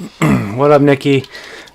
What up, Nikki?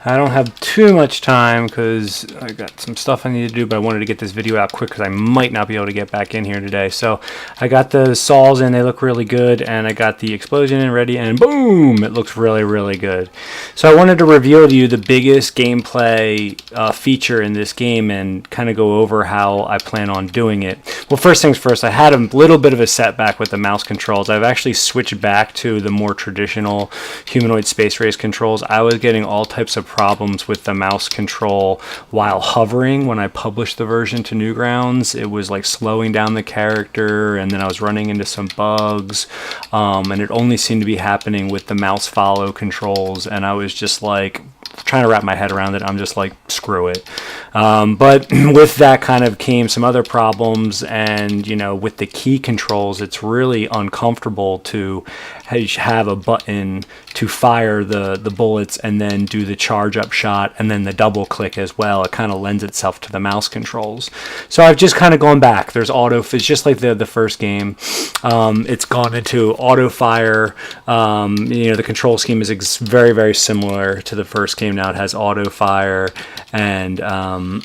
I don't have too much time because I got some stuff I need to do, but I wanted to get this video out quick because I might not be able to get back in here today. So I got the saws in, they look really good, and I got the explosion in ready, and boom, it looks really, really good. So I wanted to reveal to you the biggest gameplay feature in this game and kind of go over how I plan on doing it. Well, first things first, I had a little bit of a setback with the mouse controls. I've actually switched back to the more traditional humanoid space race controls. I was getting all types of problems with the mouse control while hovering. When I published the version to Newgrounds, it was like slowing down the character, and then I was running into some bugs, and it only seemed to be happening with the mouse follow controls, and I was just like trying to wrap my head around it. I'm just like, screw it. But with that kind of came some other problems, and with the key controls, it's really uncomfortable to have a button to fire the bullets and then do the charge up shot and then the double click as well. It kind of lends itself to the mouse controls. So I've just kind of gone back. There's auto, it's just like the first game. It's gone into auto fire. The control scheme is very, very similar to the first game. Now it has auto fire, and I'm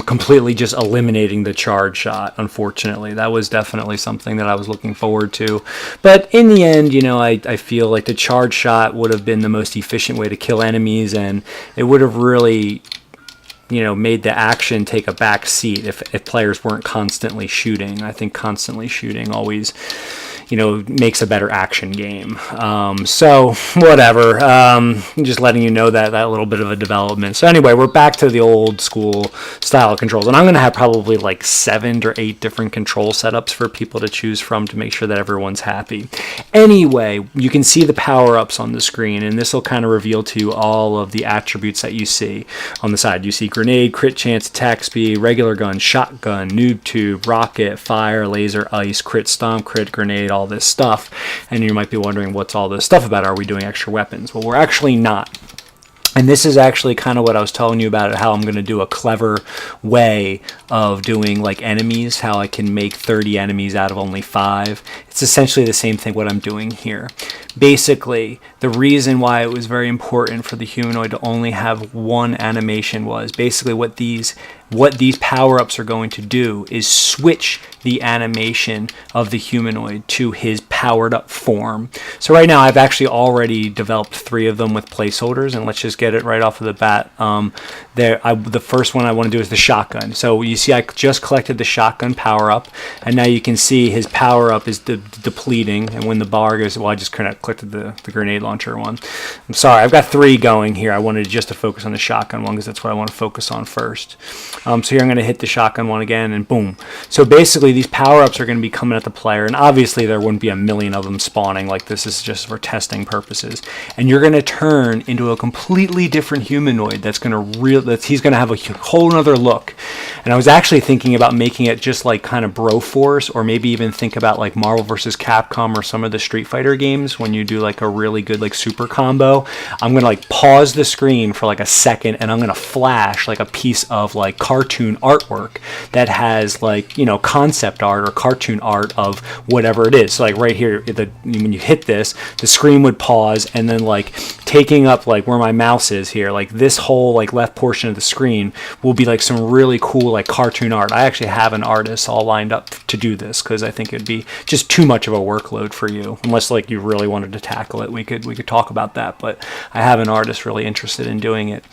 completely just eliminating the charge shot, unfortunately. That was definitely something that I was looking forward to. But in the end, I feel like the charge shot would have been the most efficient way to kill enemies, and it would have really made the action take a back seat if players weren't constantly shooting. I think constantly shooting always makes a better action game. So whatever, just letting you know that little bit of a development. So anyway, we're back to the old school style of controls, and I'm going to have probably like 7 or 8 different control setups for people to choose from to make sure that everyone's happy. Anyway, you can see the power-ups on the screen, and this will kind of reveal to you all of the attributes that you see. On the side, you see grenade, crit chance, attack speed, regular gun, shotgun, noob tube, rocket, fire, laser, ice, crit stomp, crit grenade, all this stuff. And you might be wondering, what's all this stuff about? Are we doing extra weapons? Well, we're actually not. And this is actually kind of what I was telling you about, how I'm going to do a clever way of doing like enemies, how I can make 30 enemies out of only 5. It's essentially the same thing what I'm doing here. Basically, the reason why it was very important for the humanoid to only have one animation was basically what these power-ups are going to do is switch the animation of the humanoid to his powered-up form. So right now, I've actually already developed 3 of them with placeholders, and let's just get it right off of the bat. The first one I want to do is the shotgun. So you see I just collected the shotgun power-up, and now you can see his power-up is depleting, and when the bar goes, well, I just kind of collected the grenade launcher one. I'm sorry, I've got 3 going here. I wanted just to focus on the shotgun one because that's what I want to focus on first. So here I'm going to hit the shotgun one again, and boom. So basically, these power-ups are going to be coming at the player, and obviously there wouldn't be a million of them spawning. Like, this is just for testing purposes. And you're going to turn into a completely different humanoid that's going to he's going to have a whole other look. And I was actually thinking about making it just like kind of Broforce, or maybe even think about like Marvel vs. Capcom or some of the Street Fighter games when you do like a really good like super combo. I'm going to like pause the screen for like a second, and I'm going to flash like a piece of like cartoon artwork that has like concept art or cartoon art of whatever it is. So like right here, when you hit this, the screen would pause, and then like taking up like where my mouse is here, like this whole like left portion of the screen will be like some really cool like cartoon art. I actually have an artist all lined up to do this because I think it'd be just too much of a workload for you. Unless like you really wanted to tackle it, we could talk about that, but I have an artist really interested in doing it.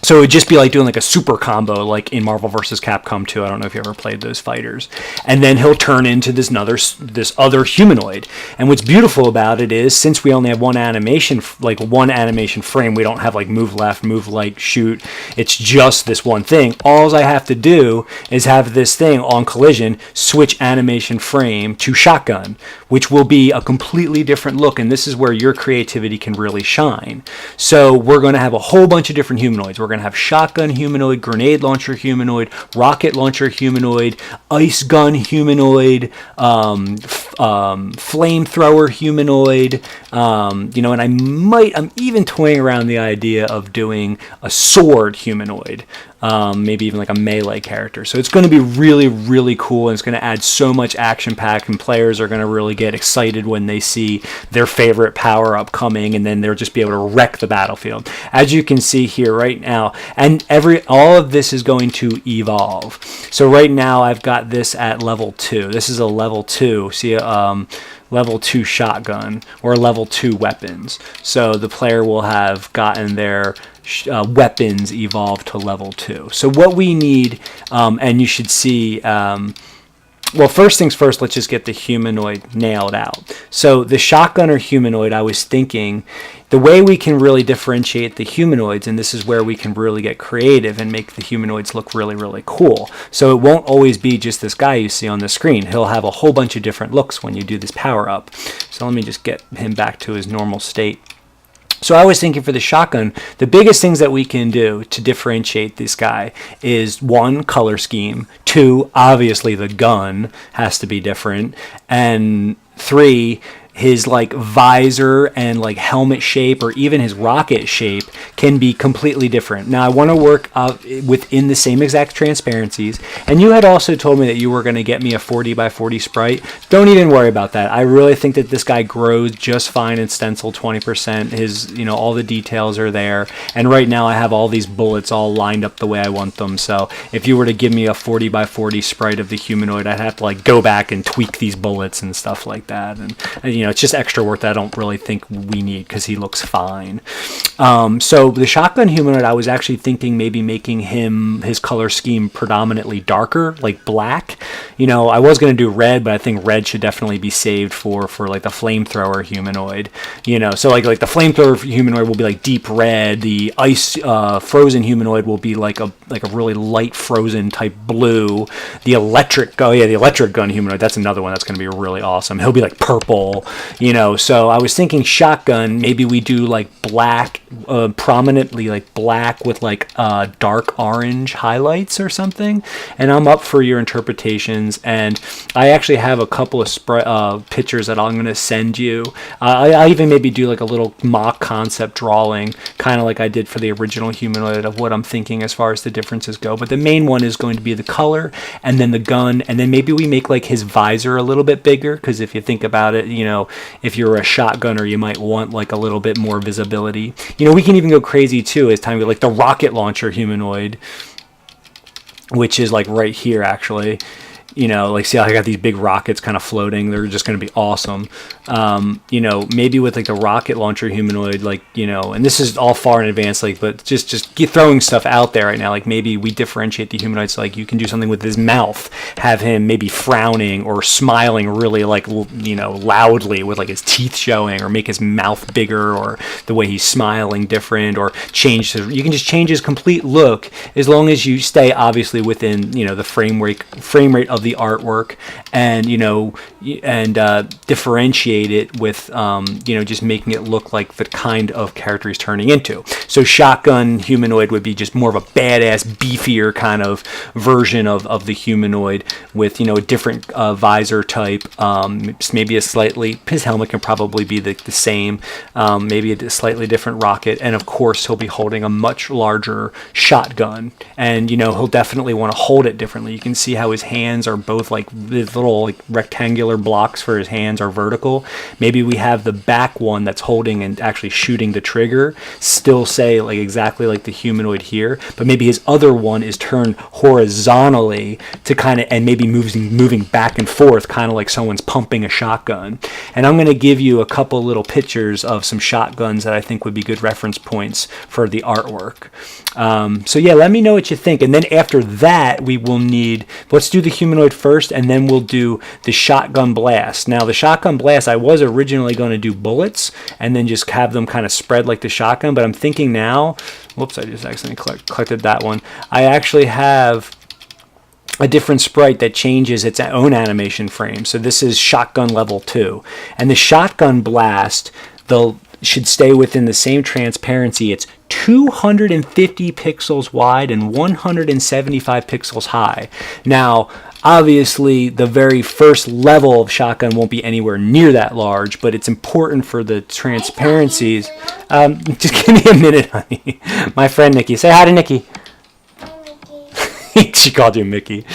So it would just be like doing like a super combo like in Marvel vs. Capcom 2. I don't know if you ever played those fighters. And then he'll turn into this other humanoid. And what's beautiful about it is, since we only have one animation frame, we don't have like move left, move right, shoot. It's just this one thing. All I have to do is have this thing on collision, switch animation frame to shotgun, which will be a completely different look. And this is where your creativity can really shine. So we're going to have a whole bunch of different humanoids. We're going to have shotgun humanoid, grenade launcher humanoid, rocket launcher humanoid, ice gun humanoid, flamethrower humanoid, and I'm even toying around the idea of doing a sword humanoid. maybe even like a melee character. So it's going to be really, really cool, and it's going to add so much action pack, and players are going to really get excited when they see their favorite power up coming, and then they'll just be able to wreck the battlefield. As you can see here right now, and all of this is going to evolve. So right now I've got this at level 2. This is a level 2. See, level 2 shotgun or level 2 weapons. So the player will have gotten their weapons evolved to level 2. So what we need, and you should see, well, first things first, let's just get the humanoid nailed out. So the shotgunner humanoid, I was thinking, the way we can really differentiate the humanoids, and this is where we can really get creative and make the humanoids look really, really cool. So it won't always be just this guy you see on the screen. He'll have a whole bunch of different looks when you do this power up. So let me just get him back to his normal state. So I was thinking for the shotgun, the biggest things that we can do to differentiate this guy is 1, color scheme, 2, obviously the gun has to be different, and 3, his like visor and like helmet shape, or even his rocket shape, can be completely different. Now I want to work within the same exact transparencies, and you had also told me that you were going to get me a 40 by 40 sprite. Don't even worry about that. I really think that this guy grows just fine in stencil 20%. His, all the details are there, and right now I have all these bullets all lined up the way I want them. So if you were to give me a 40 by 40 sprite of the humanoid, I'd have to like go back and tweak these bullets and stuff like that, and it's just extra work that I don't really think we need because he looks fine. So the shotgun humanoid, I was actually thinking maybe making his color scheme predominantly darker, like black. I was going to do red, but I think red should definitely be saved for like the flamethrower humanoid. So like the flamethrower humanoid will be like deep red. The ice frozen humanoid will be like a really light frozen type blue. The electric gun humanoid, that's another one that's going to be really awesome. He'll be like purple. So I was thinking shotgun, maybe we do like black, prominently like black with like dark orange highlights or something, and I'm up for your interpretations. And I actually have a couple of pictures that I'm going to send you. I even maybe do like a little mock concept drawing, kind of like I did for the original humanoid, of what I'm thinking as far as the differences go. But the main one is going to be the color, and then the gun, and then maybe we make like his visor a little bit bigger, because if you think about it, if you're a shotgunner, you might want like a little bit more visibility. We can even go crazy too as time goes, like the rocket launcher humanoid, which is like right here actually. Like see how I got these big rockets kind of floating. They're just going to be awesome. Maybe with like the rocket launcher humanoid, like, and this is all far in advance, like, but just keep throwing stuff out there right now. Like maybe we differentiate the humanoids. Like you can do something with his mouth, have him maybe frowning or smiling really like, loudly with like his teeth showing, or make his mouth bigger, or the way he's smiling different, or you can just change his complete look, as long as you stay obviously within, the frame rate of the artwork, and differentiate it with just making it look like the kind of character he's turning into. So shotgun humanoid would be just more of a badass, beefier kind of version of the humanoid, with a different visor type, maybe his helmet can probably be the same, maybe a slightly different rocket, and of course he'll be holding a much larger shotgun, and he'll definitely want to hold it differently. You can see how his hands are both like these little like rectangular blocks for his hands are vertical. Maybe we have the back one that's holding and actually shooting the trigger still say like exactly like the humanoid here, but maybe his other one is turned horizontally to kind of, and maybe moving back and forth, kind of like someone's pumping a shotgun. And I'm going to give you a couple little pictures of some shotguns that I think would be good reference points for the artwork. So yeah, let me know what you think. And then after that, we will let's do the humanoid first, and then we'll do the shotgun blast. Now the shotgun blast, I was originally going to do bullets and then just have them kind of spread like the shotgun, but I'm thinking now, whoops, I just accidentally collected that one. I actually have a different sprite that changes its own animation frame. So this is shotgun level 2, and the shotgun blast, should stay within the same transparency. It's 250 pixels wide and 175 pixels high. Now, obviously, the very first level of shotgun won't be anywhere near that large, but it's important for the transparencies. Just give me a minute, honey. My friend Nikki. Say hi to Nikki. She called you Mickey.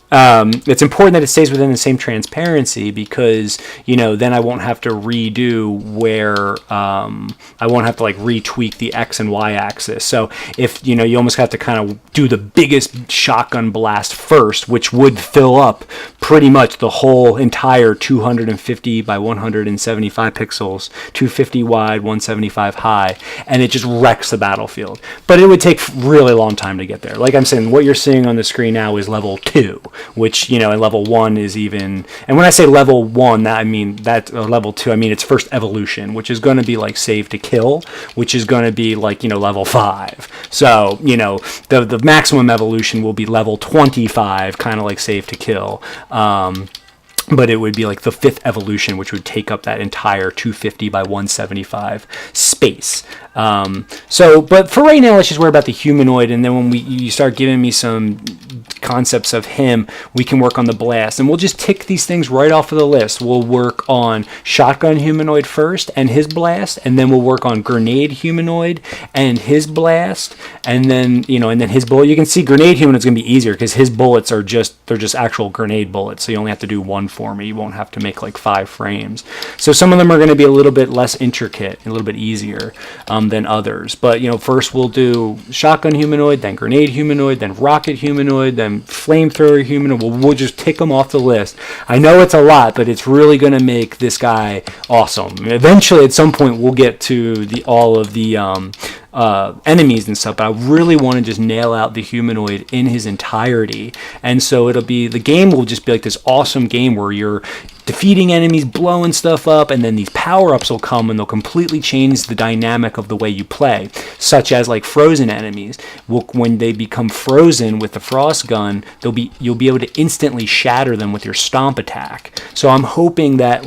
It's important that it stays within the same transparency because, then I won't have to redo where I won't have to like retweak the X and Y axis. So if, you almost have to kind of do the biggest shotgun blast first, which would fill up pretty much the whole entire 250 by 175 pixels, 250 wide, 175 high, and it just wrecks the battlefield. But it would take really long time to get there. Like I'm saying, what you're seeing on the screen now is level 2. Which, in level 1 is even, and when I say level 1, that I mean that level 2, I mean it's first evolution, which is going to be like save to kill, which is going to be like, level 5. So, the maximum evolution will be level 25, kind of like save to kill. But it would be like the 5th evolution, which would take up that entire 250 by 175 space. But for right now, let's just worry about the humanoid, and then when you start giving me some concepts of him, we can work on the blast, and we'll just tick these things right off of the list. We'll work on shotgun humanoid first and his blast, and then we'll work on grenade humanoid and his blast, and then and then his bullet. You can see grenade humanoid is going to be easier because his bullets are just actual grenade bullets, so you only have to do one for me. You won't have to make like 5 frames. So some of them are going to be a little bit less intricate, a little bit easier than others. But first we'll do shotgun humanoid, then grenade humanoid, then rocket humanoid, then flamethrower humanoid. We'll just tick them off the list. I know it's a lot, but it's really going to make this guy awesome. Eventually, at some point, we'll get to all of the enemies and stuff, but I really want to just nail out the humanoid in his entirety. And so the game will just be like this awesome game where you're defeating enemies, blowing stuff up, and then these power-ups will come and they'll completely change the dynamic of the way you play, such as like frozen enemies. When they become frozen with the frost gun, you'll be able to instantly shatter them with your stomp attack. So I'm hoping that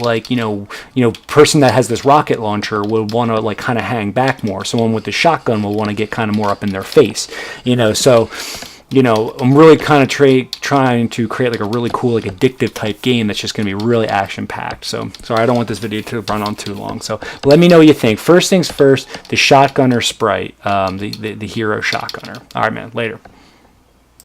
person that has this rocket launcher will want to like kind of hang back more. Someone with the shotgun will want to get kind of more up in their face. I'm really kind of trying to create like a really cool, like addictive type game that's just going to be really action packed. So sorry, I don't want this video to run on too long. So let me know what you think. First things first, the shotgunner sprite, the hero shotgunner. All right, man, later.